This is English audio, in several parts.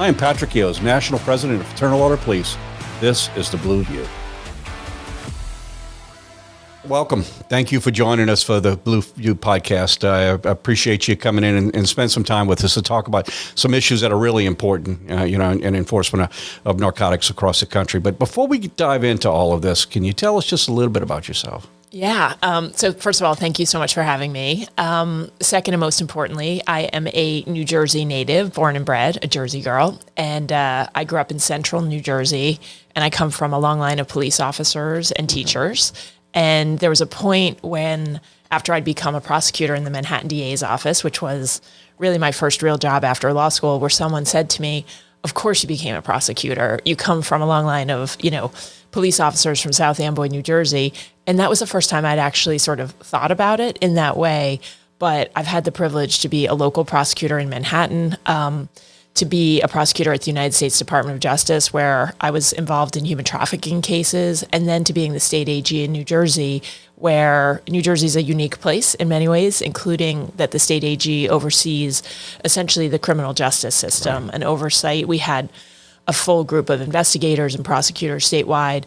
I am Patrick Yoes, National President of Fraternal Order Police. This is the Blue View. Welcome. Thank you for joining us for the Blue View podcast. I appreciate you coming in and spend some time with us to talk about some issues that are really important, in enforcement of narcotics across the country. But before we dive into all of this, can you tell us just a little bit about yourself? Yeah. So first of all, thank you so much for having me. Second and most importantly, I am a New Jersey native, born and bred, a Jersey girl. And I grew up in central New Jersey, and I come from a long line of police officers and teachers. And there was a point when, after I'd become a prosecutor in the Manhattan DA's office, which was really my first real job after law school, where someone said to me, of course you became a prosecutor. You come from a long line of, police officers from South Amboy, New Jersey. And that was the first time I'd actually sort of thought about it in that way. But I've had the privilege to be a local prosecutor in Manhattan, to be a prosecutor at the United States Department of Justice, where I was involved in human trafficking cases, and then to being the state AG in New Jersey, where New Jersey is a unique place in many ways, including that the state AG oversees essentially the criminal justice system and oversight. We had a full group of investigators and prosecutors statewide.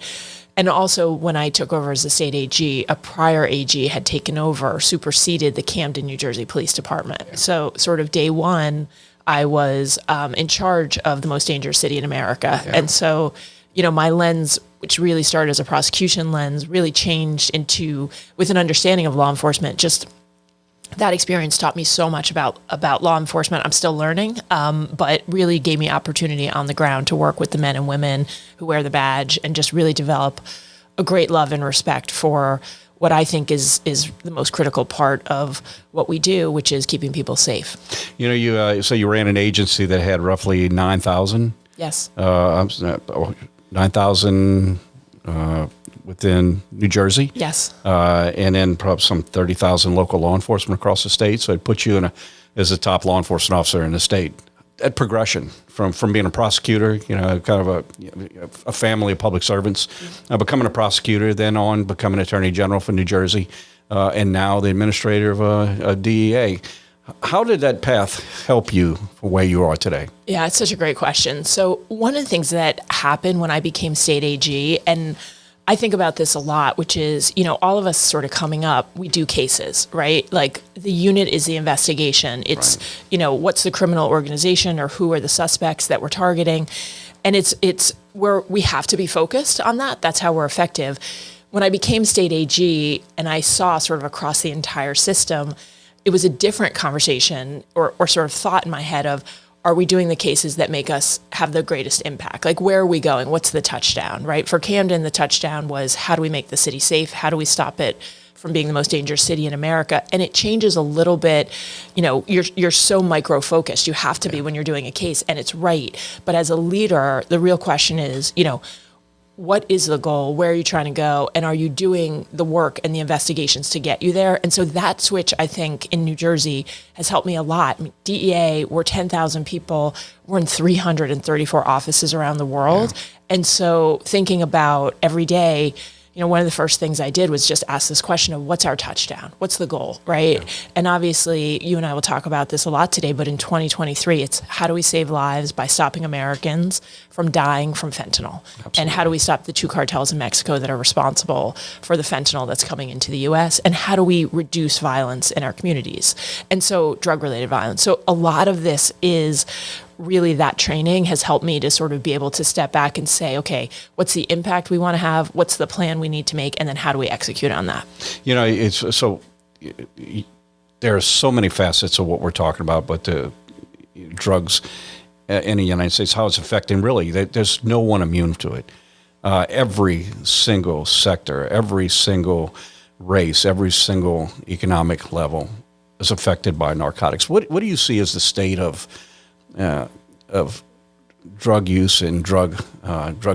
And also, when I took over as the state AG, a prior AG had taken over, superseded the Camden, New Jersey Police Department. Yeah. So sort of day one, I was in charge of the most dangerous city in America. Yeah. And so, my lens, which really started as a prosecution lens, really changed into, with an understanding of law enforcement. Just that experience taught me so much about law enforcement. I'm still learning, but really gave me opportunity on the ground to work with the men and women who wear the badge and just really develop a great love and respect for what I think is the most critical part of what we do, which is keeping people safe. So you ran an agency that had roughly 9,000? Yes. 9,000 within New Jersey? Yes. And then probably some 30,000 local law enforcement across the state. So it puts you as a top law enforcement officer in the state. That progression from being a prosecutor, kind of a family of public servants, becoming a prosecutor, then on becoming Attorney General for New Jersey, and now the administrator of a DEA. How did that path help you for where you are today? Yeah, it's such a great question. So one of the things that happened when I became state AG, and I think about this a lot, which is, all of us sort of coming up, we do cases, right? Like the unit is the investigation. It's, right. What's the criminal organization or who are the suspects that we're targeting? And it's where we have to be focused on that. That's how we're effective. When I became state AG and I saw sort of across the entire system, it was a different conversation or sort of thought in my head of, are we doing the cases that make us have the greatest impact? Like, where are we going? What's the touchdown, right? For Camden, the touchdown was, how do we make the city safe? How do we stop it from being the most dangerous city in America? And it changes a little bit. You're so micro-focused. You have to be when you're doing a case, and it's right. But as a leader, the real question is, what is the goal? Where are you trying to go? And are you doing the work and the investigations to get you there? And so that switch, I think, in New Jersey has helped me a lot. DEA, we're 10,000 people. We're in 334 offices around the world. Yeah. And so thinking about every day, one of the first things I did was just ask this question of, what's our touchdown? What's the goal, right? Yeah. And obviously, you and I will talk about this a lot today, but in 2023, it's how do we save lives by stopping Americans from dying from fentanyl? Absolutely. And how do we stop the two cartels in Mexico that are responsible for the fentanyl that's coming into the U.S.? And how do we reduce violence in our communities? And so drug-related violence. So a lot of this is really, that training has helped me to sort of be able to step back and say, okay, what's the impact we want to have? What's the plan we need to make? And then how do we execute on that? It's so, there are so many facets of what we're talking about, but the drugs in the United States, how it's affecting, really, there's no one immune to it. Every single sector, every single race, every single economic level is affected by narcotics. What do you see as the state of drug use and drug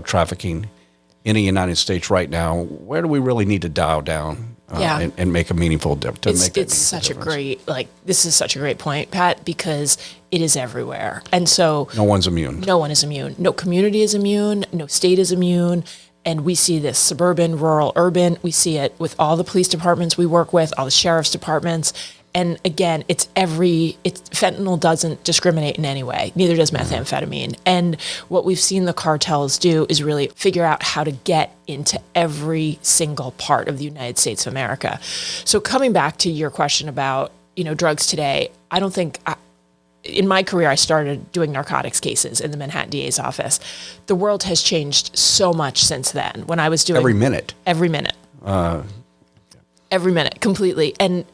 trafficking in the United States right now? Where do we really need to dial down and make a meaningful difference? It's such a great, this is such a great point, Pat, because it is everywhere. And so no one's immune. No one is immune. No community is immune. No state is immune. And we see this suburban, rural, urban. We see it with all the police departments we work with, all the sheriff's departments. And again, fentanyl doesn't discriminate in any way. Neither does methamphetamine. And what we've seen the cartels do is really figure out how to get into every single part of the United States of America. So coming back to your question about, drugs today, I don't think, in my career, I started doing narcotics cases in the Manhattan DA's office. The world has changed so much since then. When I was doing Every minute. Every minute, completely. And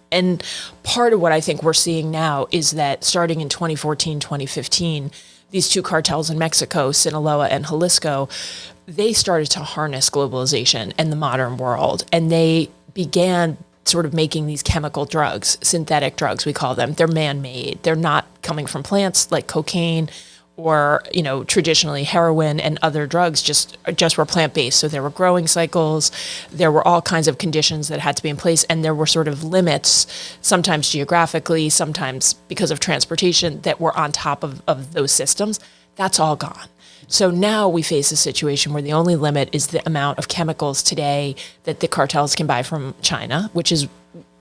part of what I think we're seeing now is that starting in 2014, 2015, these two cartels in Mexico, Sinaloa and Jalisco, they started to harness globalization and the modern world. And they began sort of making these chemical drugs, synthetic drugs, we call them. They're man-made. They're not coming from plants like cocaine or, traditionally heroin and other drugs just were plant-based. So there were growing cycles, there were all kinds of conditions that had to be in place, and there were sort of limits, sometimes geographically, sometimes because of transportation, that were on top of those systems. That's all gone. So now we face a situation where the only limit is the amount of chemicals today that the cartels can buy from China, which is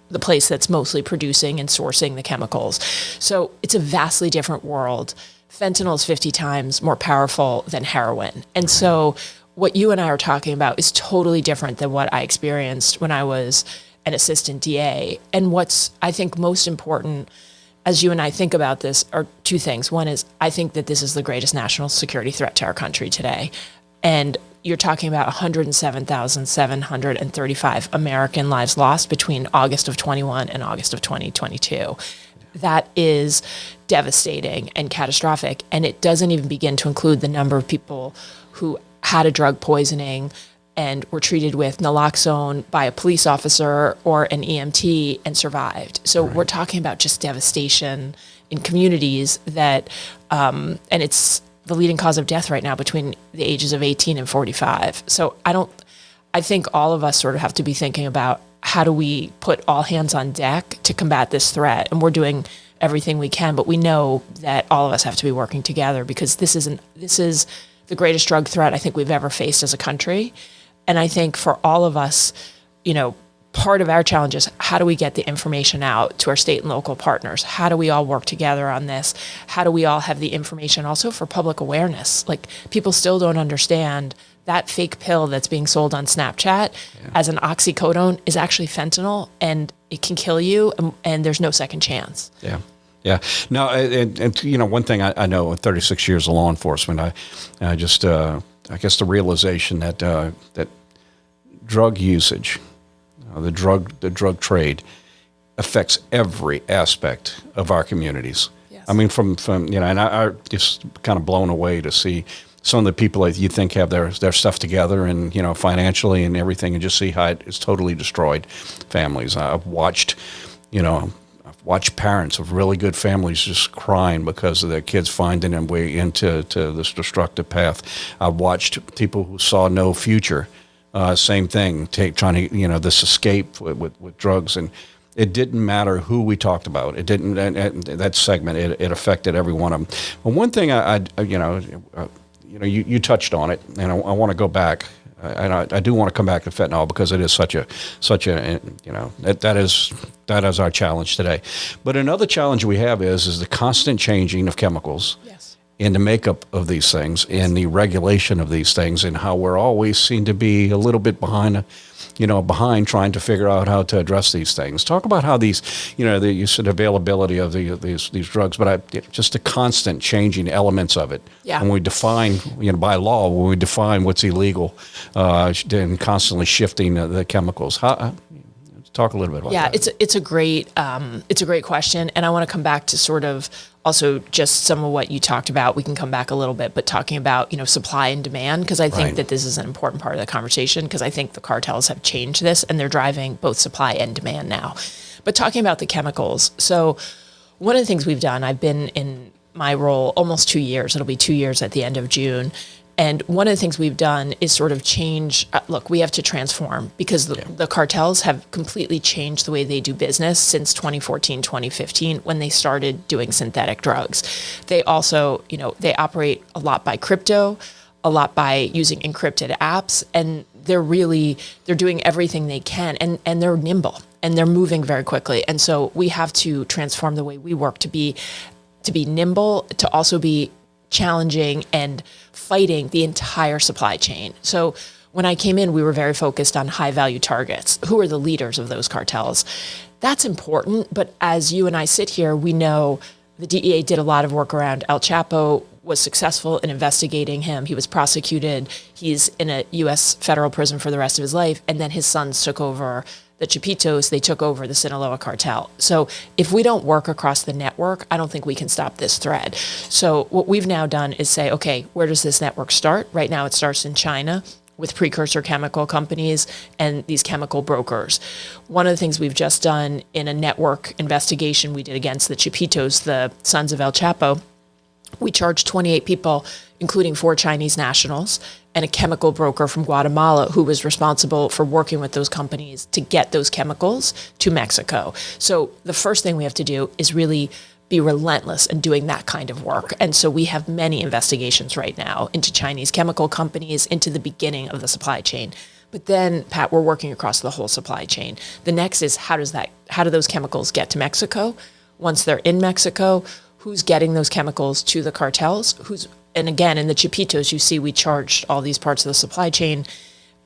the place that's mostly producing and sourcing the chemicals. So it's a vastly different world. Fentanyl is 50 times more powerful than heroin. And so what you and I are talking about is totally different than what I experienced when I was an assistant DA. And what's, I think, most important as you and I think about this are two things. One is I think that this is the greatest national security threat to our country today. And you're talking about 107,735 American lives lost between August of 21 and August of 2022. That is devastating and catastrophic. And it doesn't even begin to include the number of people who had a drug poisoning and were treated with naloxone by a police officer or an EMT and survived. So we're talking about just devastation in communities that, and it's the leading cause of death right now between the ages of 18 and 45. So I think all of us sort of have to be thinking about how do we put all hands on deck to combat this threat? And we're doing everything we can, but we know that all of us have to be working together because this is the greatest drug threat I think we've ever faced as a country. And I think for all of us, part of our challenge is how do we get the information out to our state and local partners? How do we all work together on this? How do we all have the information also for public awareness? Like people still don't understand that fake pill that's being sold on Snapchat as an oxycodone is actually fentanyl and it can kill you and there's no second chance. Yeah. Yeah. No, and one thing I know in 36 years of law enforcement, I just, I guess the realization that that drug usage, the drug trade affects every aspect of our communities. Yes. I mean, from and I just kind of blown away to see some of the people that you think have their stuff together and, financially and everything, and just see how it's totally destroyed families. I've watched parents of really good families just crying because of their kids finding their way into this destructive path. I've watched people who saw no future, same thing, trying to, this escape with drugs. And it didn't matter who we talked about. It didn't, that segment, it affected every one of them. But one thing you touched on it, and I want to go back, and I do want to come back to fentanyl because it is such a that is our challenge today. But another challenge we have is the constant changing of chemicals, yes, in the makeup of these things, in the regulation of these things, and how we're always seem to be a little bit behind trying to figure out how to address these things. Talk about how these, the use and availability of these drugs, but just the constant changing elements of it. Yeah. When we define, by law, when we define what's illegal, and constantly shifting the chemicals. Talk a little bit about that. Yeah, it's a great question, and I want to come back to sort of also just some of what you talked about. We can come back a little bit, but talking about supply and demand, because I think that this is an important part of the conversation, because I think the cartels have changed this and they're driving both supply and demand now. But talking about the chemicals, so one of the things we've done, I've been in my role almost 2 years. It'll be 2 years at the end of June. And one of the things we've done is sort of change, look, we have to transform because the cartels have completely changed the way they do business since 2014, 2015, when they started doing synthetic drugs. They also, they operate a lot by crypto, a lot by using encrypted apps, and they're doing everything they can, and they're nimble. and they're moving very quickly. And so we have to transform the way we work to be nimble, to also be challenging and fighting the entire supply chain. So when I came in, we were very focused on high value targets. Who are the leaders of those cartels? That's important. But as you and I sit here, we know the DEA did a lot of work around El Chapo, was successful in investigating him. He was prosecuted. He's in a U.S. federal prison for the rest of his life. And then his sons took over the Chapitos. They took over the Sinaloa cartel. So if we don't work across the network, I don't think we can stop this thread. So what we've now done is say, okay, where does this network start? Right now it starts in China with precursor chemical companies and these chemical brokers. One of the things we've just done in a network investigation we did against the Chapitos, the sons of El Chapo, we charged 28 people, including 4 Chinese nationals and a chemical broker from Guatemala who was responsible for working with those companies to get those chemicals to Mexico. So the first thing we have to do is really be relentless in doing that kind of work. And so we have many investigations right now into Chinese chemical companies, into the beginning of the supply chain. But then, Pat, we're working across the whole supply chain. The next is how do those chemicals get to Mexico? Once they're in Mexico, who's getting those chemicals to the cartels? And again, in the Chapitos, you see we charged all these parts of the supply chain.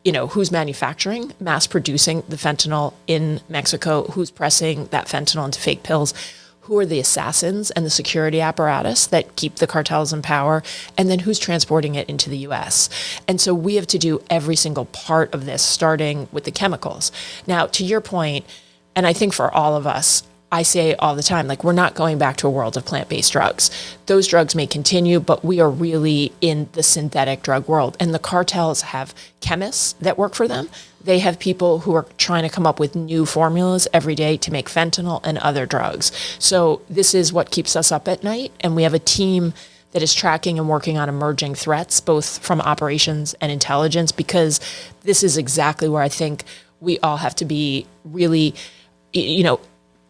You know, who's manufacturing, mass producing the fentanyl in Mexico? Who's pressing that fentanyl into fake pills? Who are the assassins and the security apparatus that keep the cartels in power? And then who's transporting it into the U.S.? And so we have to do every single part of this, starting with the chemicals. Now, to your point, and I think for all of us, I say all the time, like, we're not going back to a world of plant-based drugs. Those drugs may continue, but we are really in the synthetic drug world. And the cartels have chemists that work for them. They have people who are trying to come up with new formulas every day to make fentanyl and other drugs. So this is what keeps us up at night. And we have a team that is tracking and working on emerging threats, both from operations and intelligence, because this is exactly where I think we all have to be really,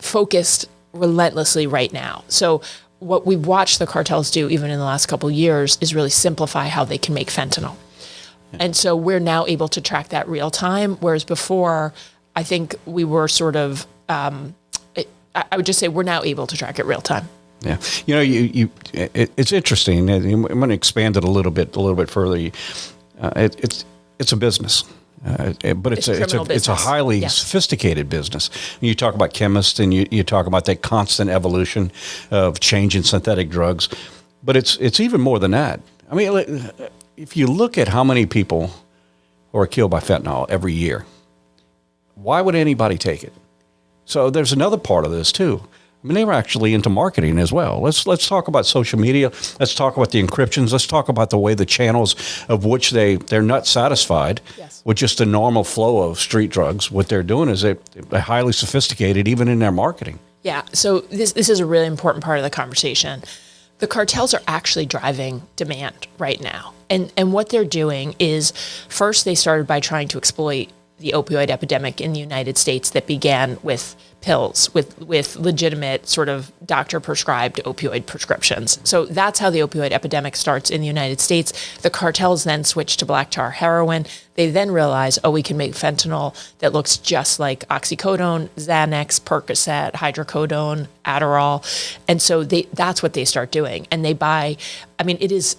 focused relentlessly right now. So what we've watched the cartels do, even in the last couple of years, is really simplify how they can make fentanyl. And so we're now able to track that real time, whereas before, I think we were sort of, I would just say we're now able to track it real time. Yeah, it's interesting. I'm going to expand it a little bit further. It's a business. But it's a highly sophisticated business. You talk about chemists and you talk about that constant evolution of change in synthetic drugs, but it's even more than that. I mean, if you look at how many people are killed by fentanyl every year, why would anybody take it? So there's another part of this too. I mean, they were actually into marketing as well. Let's talk about social media. Let's talk about the encryptions. Let's talk about the way the channels of which they're not satisfied with just the normal flow of street drugs. What they're doing is they're highly sophisticated, even in their marketing. Yeah. So this is a really important part of the conversation. The cartels are actually driving demand right now. And what they're doing is, first they started by trying to exploit the opioid epidemic in the United States that began with pills, with legitimate sort of doctor-prescribed opioid prescriptions. So that's how the opioid epidemic starts in the United States. The cartels then switch to black tar heroin. They then realize, we can make fentanyl that looks just like oxycodone, Xanax, Percocet, hydrocodone, Adderall. And so that's what they start doing. And they buy,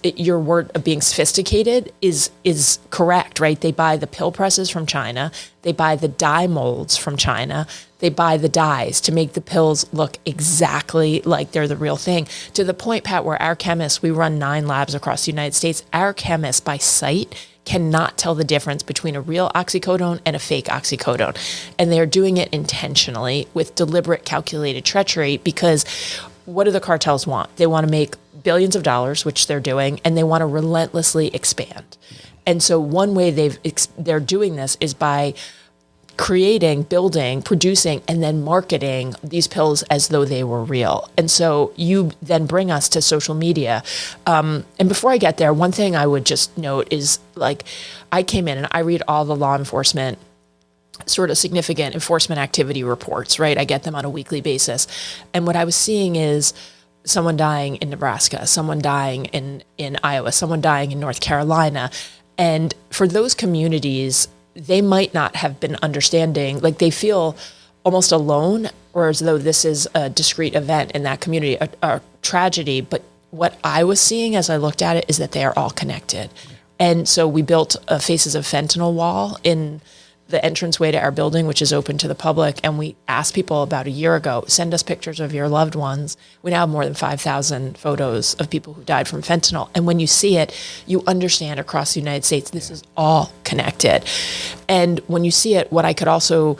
your word of being sophisticated is correct, right? They buy the pill presses from China. They buy the dye molds from China. They buy the dyes to make the pills look exactly like they're the real thing. To the point, Pat, where our chemists, we run 9 labs across the United States, our chemists by sight cannot tell the difference between a real oxycodone and a fake oxycodone. And they're doing it intentionally with deliberate calculated treachery, because what do the cartels want? They want to make billions of dollars, which they're doing, and they want to relentlessly expand. And so one way they're doing this is by creating, building, producing, and then marketing these pills as though they were real. And so you then bring us to social media. And before I get there, one thing I would just note is, like, I came in and I read all the law enforcement sort of significant enforcement activity reports, right? I get them on a weekly basis. And what I was seeing is someone dying in Nebraska, someone dying in Iowa, someone dying in North Carolina. And for those communities, they might not have been understanding, like, they feel almost alone, or as though this is a discrete event in that community, a tragedy. But what I was seeing as I looked at it is that they are all connected. And so we built a Faces of Fentanyl wall in the entranceway to our building, which is open to the public. And we asked people about a year ago, send us pictures of your loved ones. We now have more than 5,000 photos of people who died from fentanyl. And when you see it, you understand across the United States, this is all connected. And when you see it, what I could also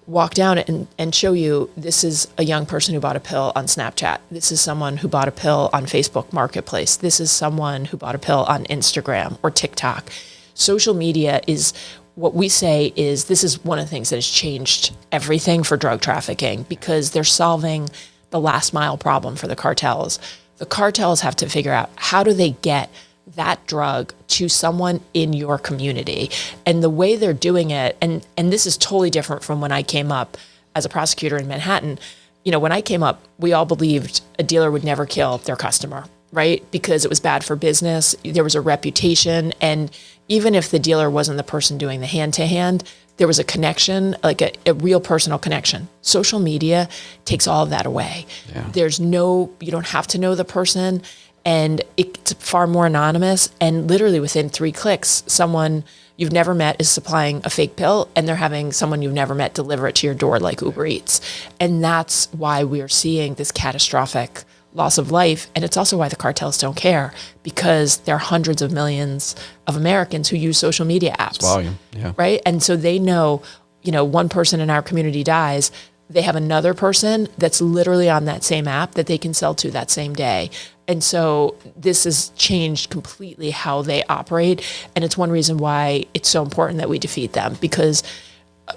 walk down and show you, this is a young person who bought a pill on Snapchat. This is someone who bought a pill on Facebook Marketplace. This is someone who bought a pill on Instagram or TikTok. Social media is, what we say is, this is one of the things that has changed everything for drug trafficking, because they're solving the last mile problem for the cartels. The cartels have to figure out, how do they get that drug to someone in your community? And the way they're doing it, and this is totally different from when I came up as a prosecutor in Manhattan. You know, when I came up, we all believed a dealer would never kill their customer, right? Because it was bad for business. There was a reputation. And even if the dealer wasn't the person doing the hand-to-hand, there was a connection, like a real personal connection. Social media takes all of that away. Yeah. You don't have to know the person, and it's far more anonymous. And literally within 3 clicks, someone you've never met is supplying a fake pill, and they're having someone you've never met deliver it to your door like Uber Eats. And that's why we're seeing this catastrophic loss of life. And it's also why the cartels don't care, because there are hundreds of millions of Americans who use social media apps. It's volume, yeah. Right? And so they know, one person in our community dies, they have another person that's literally on that same app that they can sell to that same day. And so this has changed completely how they operate. And it's one reason why it's so important that we defeat them, because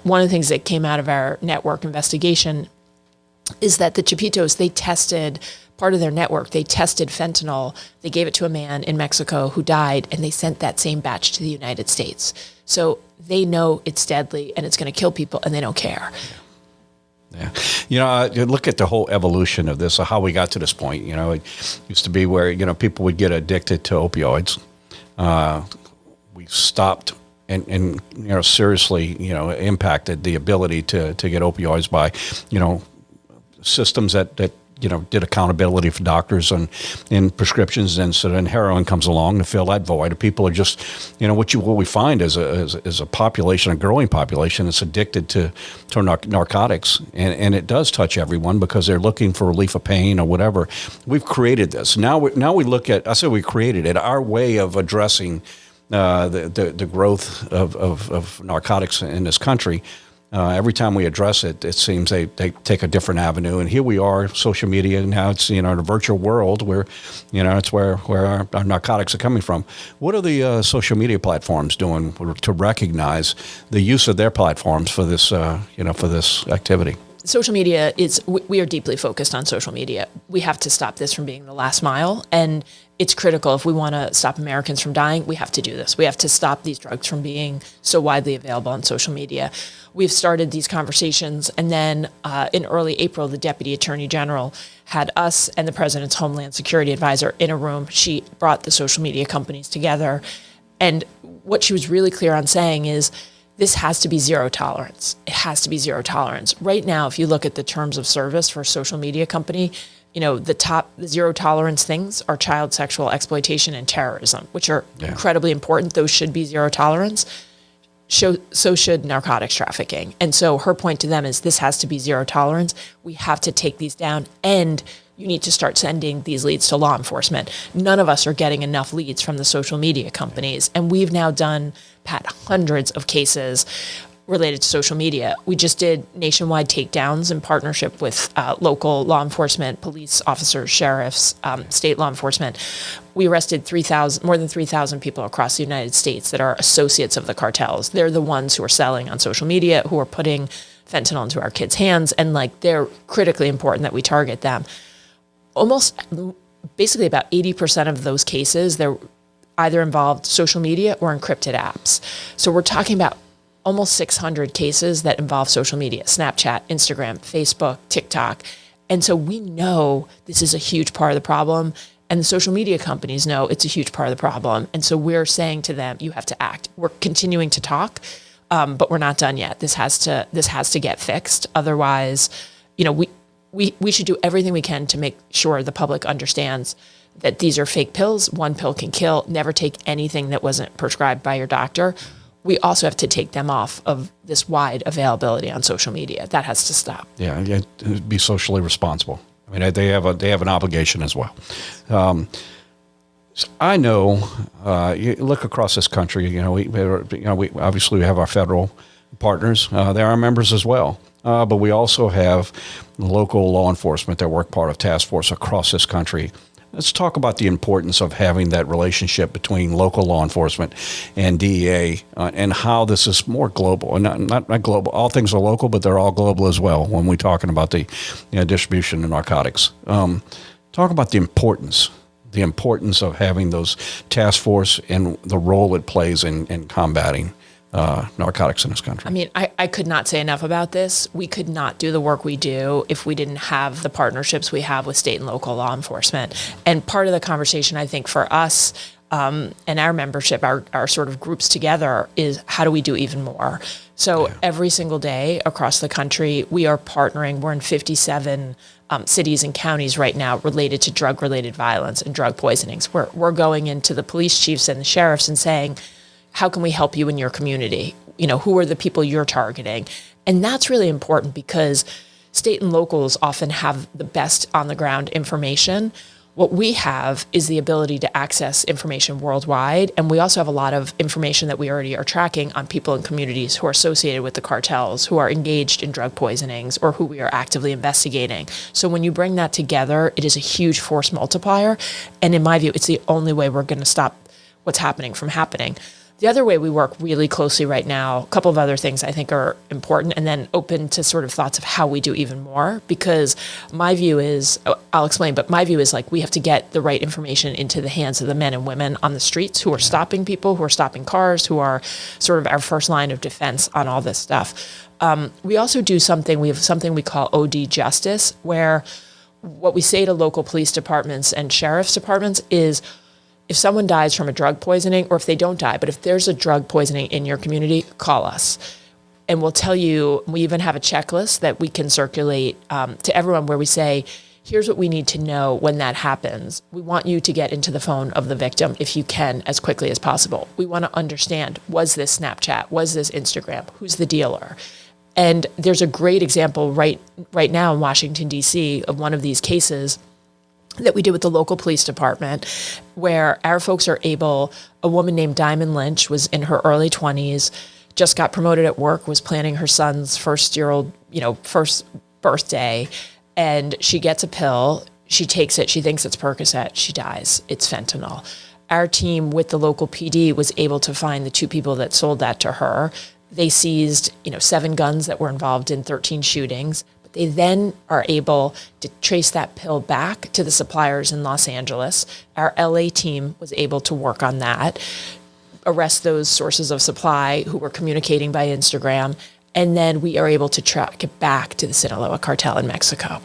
one of the things that came out of our network investigation is that the Chapitos, part of their network, they tested fentanyl. They gave it to a man in Mexico who died, and they sent that same batch to the United States. So they know it's deadly and it's going to kill people, and they don't care. Yeah. You look at the whole evolution of this, of how we got to this point. It used to be where, people would get addicted to opioids. We stopped and seriously, impacted the ability to get opioids by, systems that did accountability for doctors and in prescriptions. And so then heroin comes along to fill that void. People are just, what we find is a population, a growing population that's addicted to narcotics. And it does touch everyone because they're looking for relief of pain or whatever. We've created this. Now we look at, I say we created it, our way of addressing the growth of narcotics in this country. Every time we address it, it seems they take a different avenue. And here we are, social media, now it's, in a virtual world where, it's where our narcotics are coming from. What are the social media platforms doing to recognize the use of their platforms for this, for this activity? Social media we are deeply focused on social media. We have to stop this from being the last mile. And it's critical. If we want to stop Americans from dying, we have to do this. We have to stop these drugs from being so widely available on social media. We've started these conversations. And then in early April, the Deputy Attorney General had us and the President's Homeland Security Advisor in a room. She brought the social media companies together. And what she was really clear on saying is, this has to be zero tolerance. It has to be zero tolerance. Right now, if you look at the terms of service for a social media company, the zero tolerance things are child sexual exploitation and terrorism, which are incredibly important. Those should be zero tolerance. So should narcotics trafficking. And so her point to them is, this has to be zero tolerance. We have to take these down, and you need to start sending these leads to law enforcement. None of us are getting enough leads from the social media companies. And we've now done, Pat, hundreds of cases related to social media. We just did nationwide takedowns in partnership with local law enforcement, police officers, sheriffs, state law enforcement. We arrested more than 3,000 people across the United States that are associates of the cartels. They're the ones who are selling on social media, who are putting fentanyl into our kids' hands, and they're critically important that we target them. Basically about 80% of those cases, they're either involved social media or encrypted apps. So we're talking about almost 600 cases that involve social media: Snapchat, Instagram, Facebook, TikTok. And so we know this is a huge part of the problem, and the social media companies know it's a huge part of the problem. And so we're saying to them, you have to act. We're continuing to talk. but we're not done yet. This has to get fixed. Otherwise, we should do everything we can to make sure the public understands that these are fake pills. One pill can kill. Never take anything that wasn't prescribed by your doctor. We also have to take them off of this wide availability on social media. That has to stop. Yeah, be socially responsible. I mean, they have an obligation as well. I know. You look across this country. We obviously have our federal partners. They're our members as well. But we also have local law enforcement that work part of task force across this country. Let's talk about the importance of having that relationship between local law enforcement and DEA and how this is more global. And not global. All things are local, but they're all global as well when we're talking about the distribution of narcotics. Talk about the importance of having those task force and the role it plays in combating narcotics in this country. I mean, I could not say enough about this. We could not do the work we do if we didn't have the partnerships we have with state and local law enforcement. And part of the conversation, I think, for us and our membership, our sort of groups together, is how do we do even more? So every single day across the country, we are partnering. We're in 57 cities and counties right now related to drug-related violence and drug poisonings. We're going into the police chiefs and the sheriffs and saying, how can we help you in your community? Who are the people you're targeting? And that's really important because state and locals often have the best on the ground information. What we have is the ability to access information worldwide. And we also have a lot of information that we already are tracking on people in communities who are associated with the cartels, who are engaged in drug poisonings, or who we are actively investigating. So when you bring that together, it is a huge force multiplier. And in my view, it's the only way we're going to stop what's happening from happening. The other way we work really closely right now, a couple of other things I think are important, and then open to sort of thoughts of how we do even more, because my view is, I'll explain, but my view is like we have to get the right information into the hands of the men and women on the streets who are stopping people, who are stopping cars, who are sort of our first line of defense on all this stuff. We also do we have something we call OD Justice, where what we say to local police departments and sheriff's departments is, if someone dies from a drug poisoning, or if they don't die, but if there's a drug poisoning in your community, call us. And we'll tell you, we even have a checklist that we can circulate to everyone where we say, here's what we need to know when that happens. We want you to get into the phone of the victim if you can as quickly as possible. We want to understand, was this Snapchat? Was this Instagram? Who's the dealer? And there's a great example right now in Washington, D.C. of one of these cases that we did with the local police department, where our folks are able, a woman named Diamond Lynch was in her early 20s, just got promoted at work, was planning her son's first birthday, and she gets a pill, she takes it, she thinks it's Percocet, she dies, it's fentanyl. Our team with the local PD was able to find the two people that sold that to her. They seized, 7 guns that were involved in 13 shootings. They then are able to trace that pill back to the suppliers in Los Angeles. Our LA team was able to work on that, arrest those sources of supply who were communicating by Instagram, and then we are able to track it back to the Sinaloa cartel in Mexico.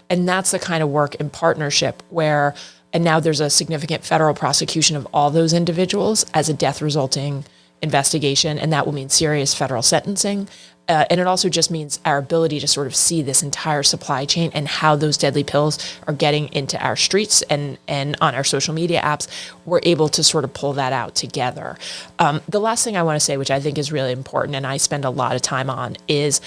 And that's the kind of work in partnership where, and now there's a significant federal prosecution of all those individuals as a death resulting investigation, and that will mean serious federal sentencing. And it also just means our ability to sort of see this entire supply chain and how those deadly pills are getting into our streets and on our social media apps. We're able to sort of pull that out together. The last thing I want to say, which I think is really important, and I spend a lot of time on, is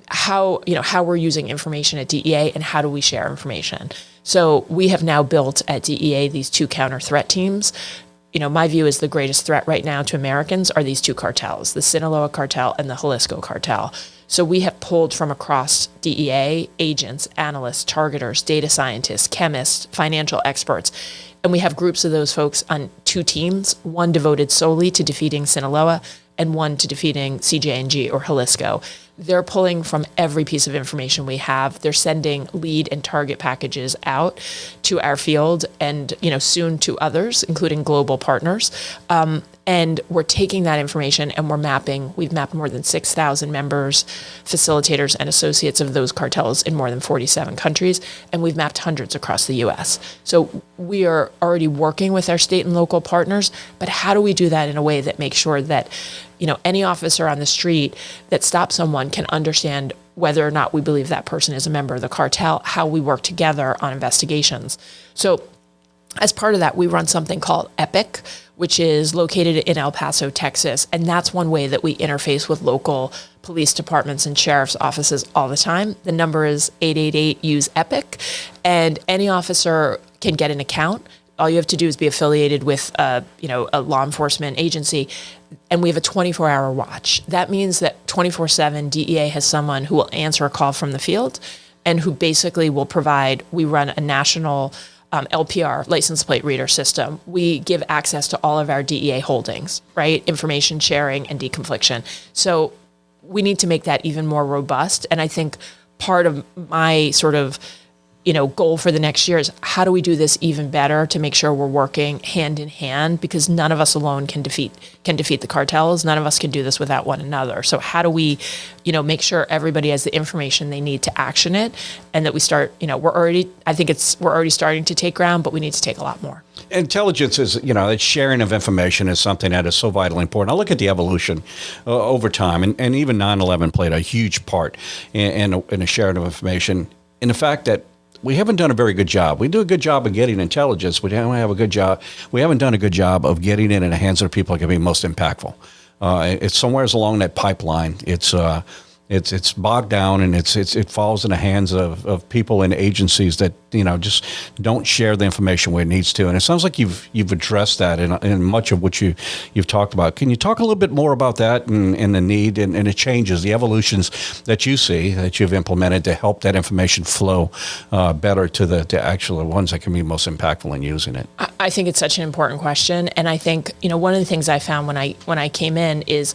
how we're using information at DEA and how do we share information. So we have now built at DEA these 2 counter threat teams. My view is the greatest threat right now to Americans are these 2 cartels, the Sinaloa cartel and the Jalisco cartel. So we have pulled from across DEA agents, analysts, targeters, data scientists, chemists, financial experts, and we have groups of those folks on 2 teams, one devoted solely to defeating Sinaloa and one to defeating CJNG or Jalisco. They're pulling from every piece of information we have. They're sending lead and target packages out to our field and, soon to others, including global partners. And we're taking that information and we've mapped more than 6,000 members, facilitators, and associates of those cartels in more than 47 countries. And we've mapped hundreds across the U.S. So we are already working with our state and local partners, but how do we do that in a way that makes sure that, any officer on the street that stops someone can understand whether or not we believe that person is a member of the cartel, how we work together on investigations. So as part of that, we run something called EPIC, which is located in El Paso, Texas. And that's one way that we interface with local police departments and sheriff's offices all the time. The number is 888-USE-EPIC. And any officer can get an account. All you have to do is be affiliated with a law enforcement agency. And we have a 24-hour watch. That means that 24/7 DEA has someone who will answer a call from the field and who basically will we run a national LPR, license plate reader system. We give access to all of our DEA holdings, right? Information sharing and deconfliction. So we need to make that even more robust. And I think part of my sort of goal for the next year is how do we do this even better to make sure we're working hand in hand, because none of us alone can defeat the cartels. None of us can do this without one another. So how do we, make sure everybody has the information they need to action it, and that we start, we're already starting to take ground, but we need to take a lot more. Intelligence is, the sharing of information is something that is so vitally important. I look at the evolution over time, and even 9/11 played a huge part in the sharing of information, in the fact that we haven't done a very good job. We do a good job of getting intelligence. We don't have a good job. We haven't done a good job of getting it in the hands of the people that can be most impactful. It's somewhere along that pipeline. It's bogged down, and it falls in the hands of people and agencies that just don't share the information where it needs to. And it sounds like you've addressed that in much of what you've talked about. Can you talk a little bit more about that and the need and the changes, the evolutions that you see that you've implemented to help that information flow better to the actual ones that can be most impactful in using it? I think it's such an important question, and I think one of the things I found when I came in is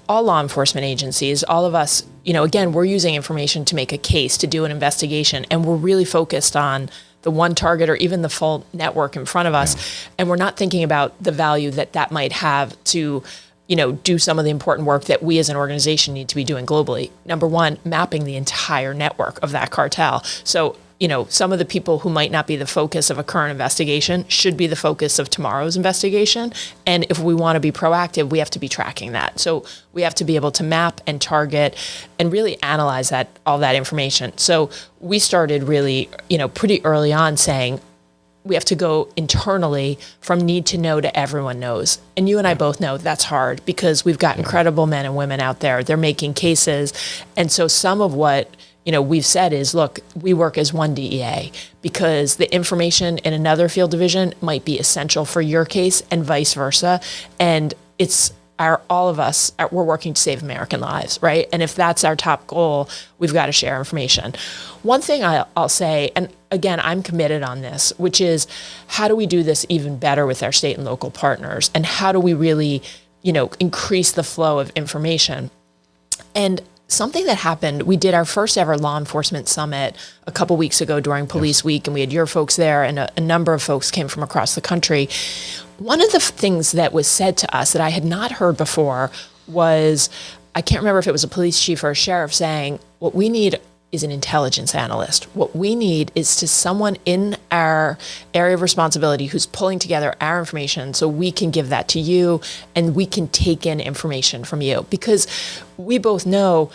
all law enforcement agencies, all of us, again, we're using information to make a case, to do an investigation, and we're really focused on the one target or even the full network in front of us. Yeah. And we're not thinking about the value that might have to, do some of the important work that we as an organization need to be doing globally. Number one, mapping the entire network of that cartel. So, some of the people who might not be the focus of a current investigation should be the focus of tomorrow's investigation. And if we want to be proactive, we have to be tracking that. So we have to be able to map and target and really analyze all that information. So we started really, pretty early on saying, we have to go internally from need to know to everyone knows. And you and I both know that's hard, because we've got incredible men and women out there. They're making cases. And so some of what we've said is, look, we work as one DEA, because the information in another field division might be essential for your case and vice versa. And it's all of us, we're working to save American lives, right? And if that's our top goal, we've got to share information. One thing I'll say, and again, I'm committed on this, which is how do we do this even better with our state and local partners? And how do we really, increase the flow of information? And something that happened, we did our first ever law enforcement summit a couple weeks ago during Police Week, and we had your folks there, and a number of folks came from across the country. One of the things that was said to us that I had not heard before was, I can't remember if it was a police chief or a sheriff saying, what we need is an intelligence analyst. What we need is someone in our area of responsibility who's pulling together our information so we can give that to you and we can take in information from you. Because we both know,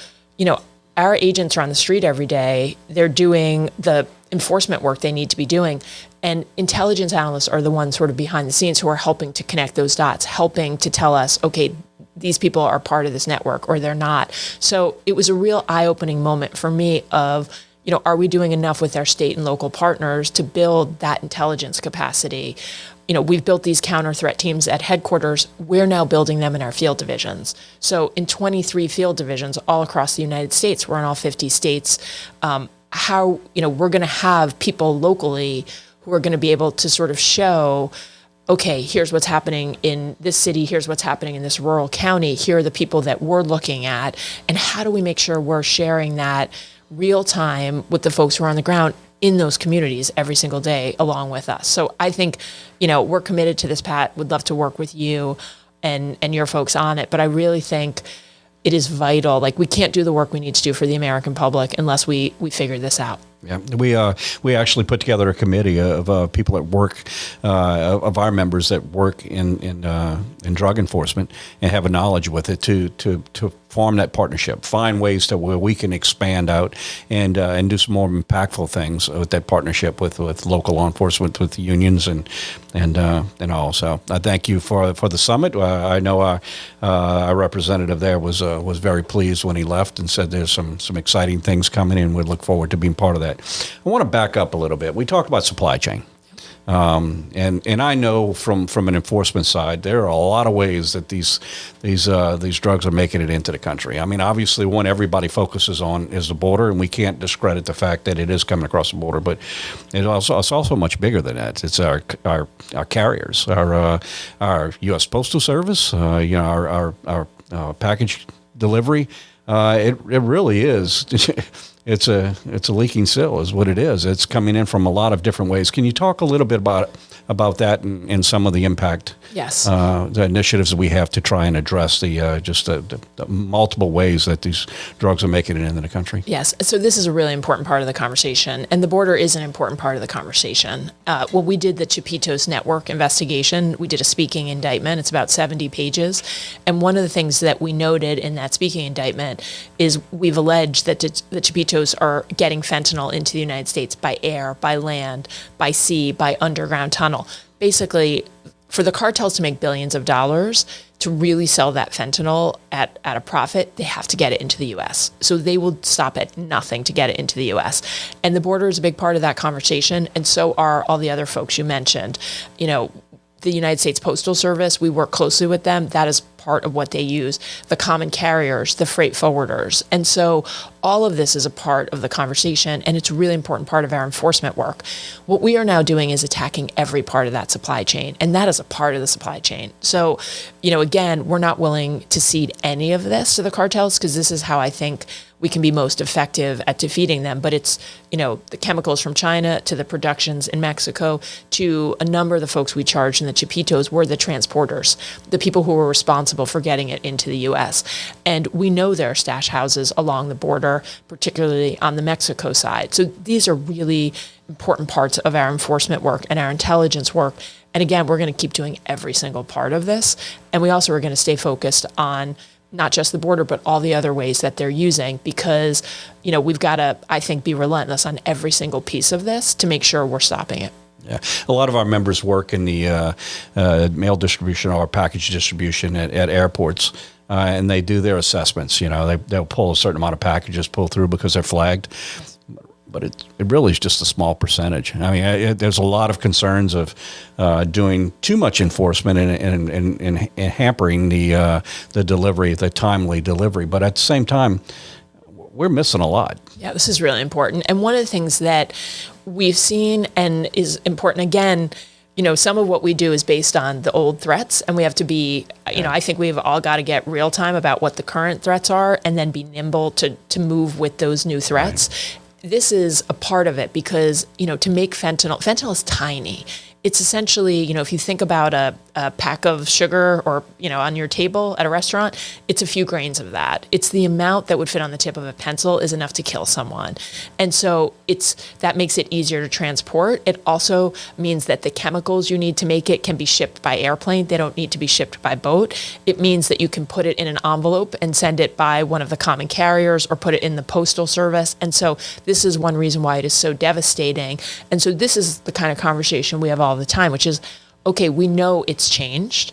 our agents are on the street every day. They're doing the enforcement work they need to be doing. And intelligence analysts are the ones sort of behind the scenes who are helping to connect those dots, helping to tell us, okay, these people are part of this network or they're not. So it was a real eye-opening moment for me of, are we doing enough with our state and local partners to build that intelligence capacity? We've built these counter threat teams at headquarters. We're now building them in our field divisions. So in 23 field divisions all across the United States, we're in all 50 states. We're going to have people locally who are going to be able to sort of show, okay, here's what's happening in this city, here's what's happening in this rural county, here are the people that we're looking at, and how do we make sure we're sharing that real time with the folks who are on the ground in those communities every single day along with us. So I think, we're committed to this, Pat. Would love to work with you and your folks on it, but I really think it is vital. Like, we can't do the work we need to do for the American public unless we figure this out. Yeah, we actually put together a committee of people that work, of our members that work in drug enforcement and have a knowledge with it to form that partnership, find ways to where we can expand out and do some more impactful things with that partnership with local law enforcement, with the unions and all. So I thank you for the summit. I know our representative there was very pleased when he left and said there's some exciting things coming in. We look forward to being part of that. I want to back up a little bit. We talked about supply chain. And I know from an enforcement side, there are a lot of ways that these drugs are making it into the country. I mean, obviously, one everybody focuses on is the border, and we can't discredit the fact that it is coming across the border. But it's also much bigger than that. It's our carriers, our U.S. Postal Service, our package delivery. It really is. It's a leaking seal is what it is. It's coming in from a lot of different ways. Can you talk a little bit about that and some of the impact? Yes. The initiatives that we have to try and address the multiple ways that these drugs are making it into the country? Yes. So this is a really important part of the conversation, and the border is an important part of the conversation. When we did the Chapitos Network investigation, we did a speaking indictment. It's about 70 pages. And one of the things that we noted in that speaking indictment is we've alleged that the Chapitos are getting fentanyl into the United States by air, by land, by sea, by underground tunnel. Basically, for the cartels to make billions of dollars, to really sell that fentanyl at a profit, they have to get it into the U.S. So they will stop at nothing to get it into the U.S. And the border is a big part of that conversation, and so are all the other folks you mentioned. You know, the United States Postal Service, we work closely with them. That is part of what they use. The common carriers, the freight forwarders. And so all of this is a part of the conversation, and it's a really important part of our enforcement work. What we are now doing is attacking every part of that supply chain, and that is a part of the supply chain. So, again, we're not willing to cede any of this to the cartels, because this is how I think we can be most effective at defeating them. But it's, the chemicals from China to the productions in Mexico to a number of the folks we charged in the Chapitos were the transporters, the people who were responsible for getting it into the U.S. And we know there are stash houses along the border, particularly on the Mexico side. So these are really important parts of our enforcement work and our intelligence work. And again, we're going to keep doing every single part of this. And we also are going to stay focused on not just the border, but all the other ways that they're using, because, we've got to, I think, be relentless on every single piece of this to make sure we're stopping it. Yeah, a lot of our members work in the mail distribution or package distribution at airports, and they do their assessments. They'll pull a certain amount of packages, pull through because they're flagged. But it really is just a small percentage. I mean, there's a lot of concerns of doing too much enforcement and hampering the delivery, the timely delivery. But at the same time, we're missing a lot. Yeah, this is really important. And one of the things that we've seen and is important, again, some of what we do is based on the old threats, and we have to be, I think we've all got to get real time about what the current threats are and then be nimble to move with those new threats. Right. This is a part of it because, to make fentanyl is tiny. It's essentially, if you think about a pack of sugar or, on your table at a restaurant, it's a few grains of that. It's the amount that would fit on the tip of a pencil is enough to kill someone. And so that makes it easier to transport. It also means that the chemicals you need to make it can be shipped by airplane. They don't need to be shipped by boat. It means that you can put it in an envelope and send it by one of the common carriers or put it in the postal service. And so this is one reason why it is so devastating. And so this is the kind of conversation we have all the time, which is, okay, we know it's changed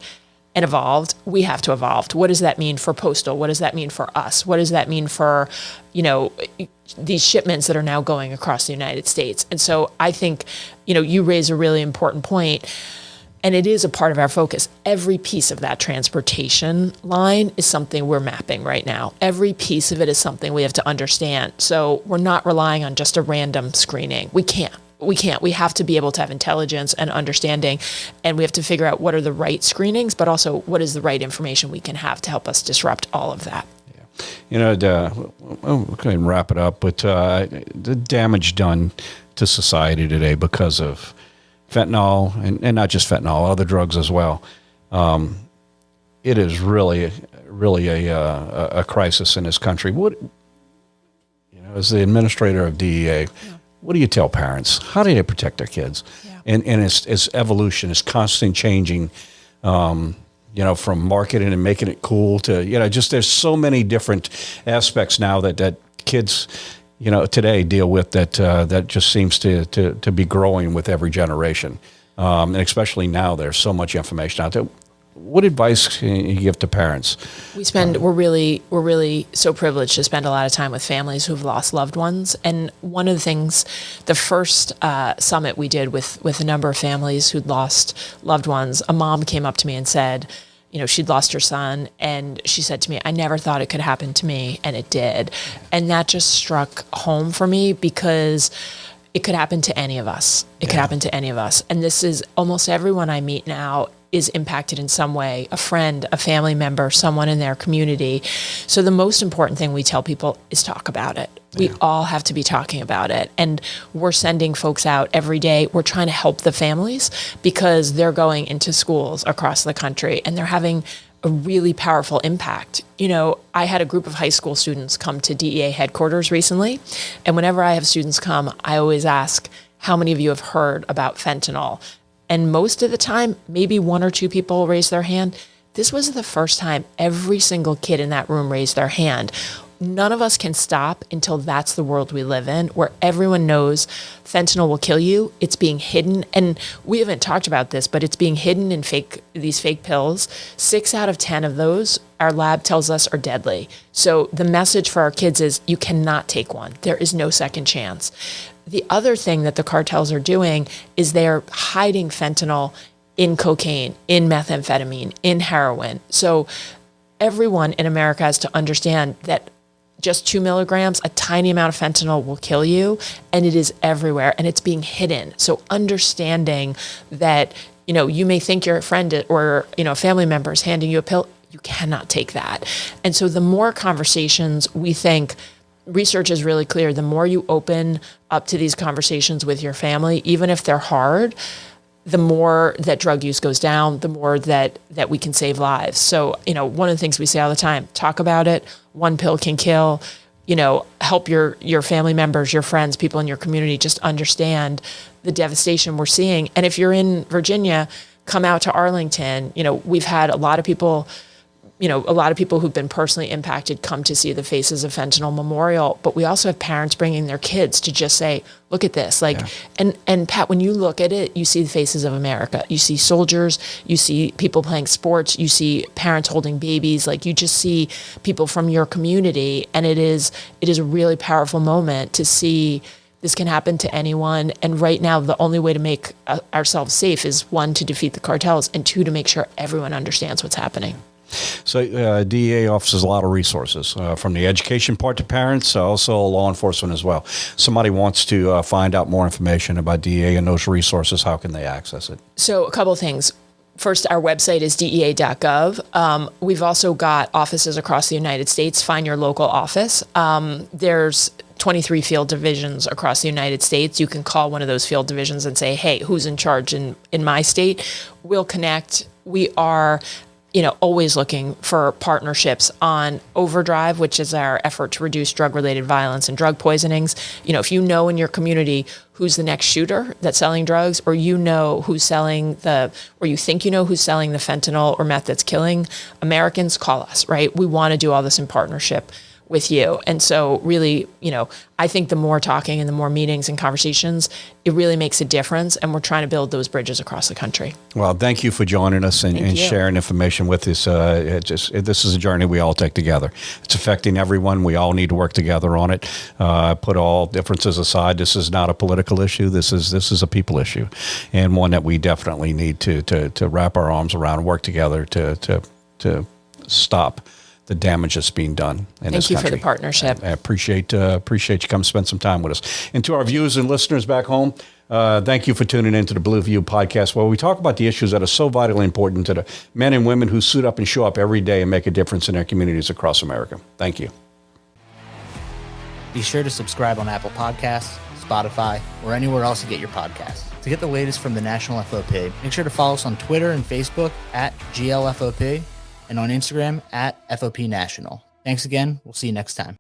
and evolved. We have to evolve. What does that mean for postal? What does that mean for us? What does that mean for, these shipments that are now going across the United States? And so I think, you raise a really important point, and it is a part of our focus. Every piece of that transportation line is something we're mapping right now. Every piece of it is something we have to understand. So we're not relying on just a random screening. We can't. We have to be able to have intelligence and understanding, and we have to figure out what are the right screenings, but also what is the right information we can have to help us disrupt all of that. Yeah. We'll go ahead and wrap it up, but the damage done to society today because of fentanyl, and not just fentanyl, other drugs as well. It is really a crisis in this country. As the administrator of DEA, what do you tell parents? How do they protect their kids? Yeah. And it's evolution, it's constantly changing, from marketing and making it cool to, just there's so many different aspects now that kids, today deal with that just seems to be growing with every generation. And especially now there's so much information out there. What advice can you give to parents? We're really so privileged to spend a lot of time with families who've lost loved ones. And one of the things, the first summit we did with a number of families who'd lost loved ones, a mom came up to me and said, she'd lost her son, and she said to me, I never thought it could happen to me, and it did. And that just struck home for me, because it could happen to any of us. It could happen to any of us. And this is almost everyone I meet now is impacted in some way, a friend, a family member, someone in their community. So the most important thing we tell people is talk about it. We all have to be talking about it. And we're sending folks out every day. We're trying to help the families, because they're going into schools across the country and they're having a really powerful impact. I had a group of high school students come to DEA headquarters recently. And whenever I have students come, I always ask, how many of you have heard about fentanyl? And most of the time, maybe one or two people raise their hand. This was the first time every single kid in that room raised their hand. None of us can stop until that's the world we live in, where everyone knows fentanyl will kill you. It's being hidden. And we haven't talked about this, but it's being hidden in these fake pills. 6 out of 10 of those, our lab tells us, are deadly. So the message for our kids is, you cannot take one. There is no second chance. The other thing that the cartels are doing is they're hiding fentanyl in cocaine, in methamphetamine, in heroin. So everyone in America has to understand that just 2 milligrams, a tiny amount of fentanyl will kill you, and it is everywhere, and it's being hidden. So understanding that, you may think your friend or, a family member is handing you a pill, you cannot take that. And so the more conversations, we think, research is really clear, the more you open up to these conversations with your family, even if they're hard, the more that drug use goes down, the more that we can save lives. So, one of the things we say all the time, talk about it. One pill can kill. Help your family members, your friends, people in your community just understand the devastation we're seeing. And if you're in Virginia, come out to Arlington. We've had a lot of people who've been personally impacted come to see the Faces of Fentanyl Memorial, but we also have parents bringing their kids to just say, look at this. And Pat, when you look at it, you see the faces of America. You see soldiers, you see people playing sports, you see parents holding babies, you just see people from your community. And it is a really powerful moment to see this can happen to anyone. And right now, the only way to make ourselves safe is, 1, to defeat the cartels, and 2, to make sure everyone understands what's happening. So DEA offers a lot of resources, from the education part to parents, also law enforcement as well. Somebody wants to find out more information about DEA and those resources, how can they access it? So a couple of things. First, our website is dea.gov. We've also got offices across the United States. Find your local office. There's 23 field divisions across the United States. You can call one of those field divisions and say, hey, who's in charge in my state? We'll connect. We are always looking for partnerships on Overdrive, which is our effort to reduce drug-related violence and drug poisonings. If you know in your community who's the next shooter that's selling drugs, or who's selling or you think who's selling the fentanyl or meth that's killing Americans, call us, right? We want to do all this in partnership with you. And so really, I think the more talking and the more meetings and conversations, it really makes a difference. And we're trying to build those bridges across the country. Well, thank you for joining us and sharing information with us. This is a journey we all take together. It's affecting everyone. We all need to work together on it. Put all differences aside. This is not a political issue. This is a people issue, and one that we definitely need to wrap our arms around and work together to stop the damage that's being done in this country. Thank you for the partnership. I appreciate you come spend some time with us. And to our viewers and listeners back home, thank you for tuning in to the Blue View podcast, where we talk about the issues that are so vitally important to the men and women who suit up and show up every day and make a difference in their communities across America. Thank you. Be sure to subscribe on Apple Podcasts, Spotify, or anywhere else you get your podcasts. To get the latest from the National FOP, make sure to follow us on Twitter and Facebook at GLFOP, and on Instagram at FOP National. Thanks again. We'll see you next time.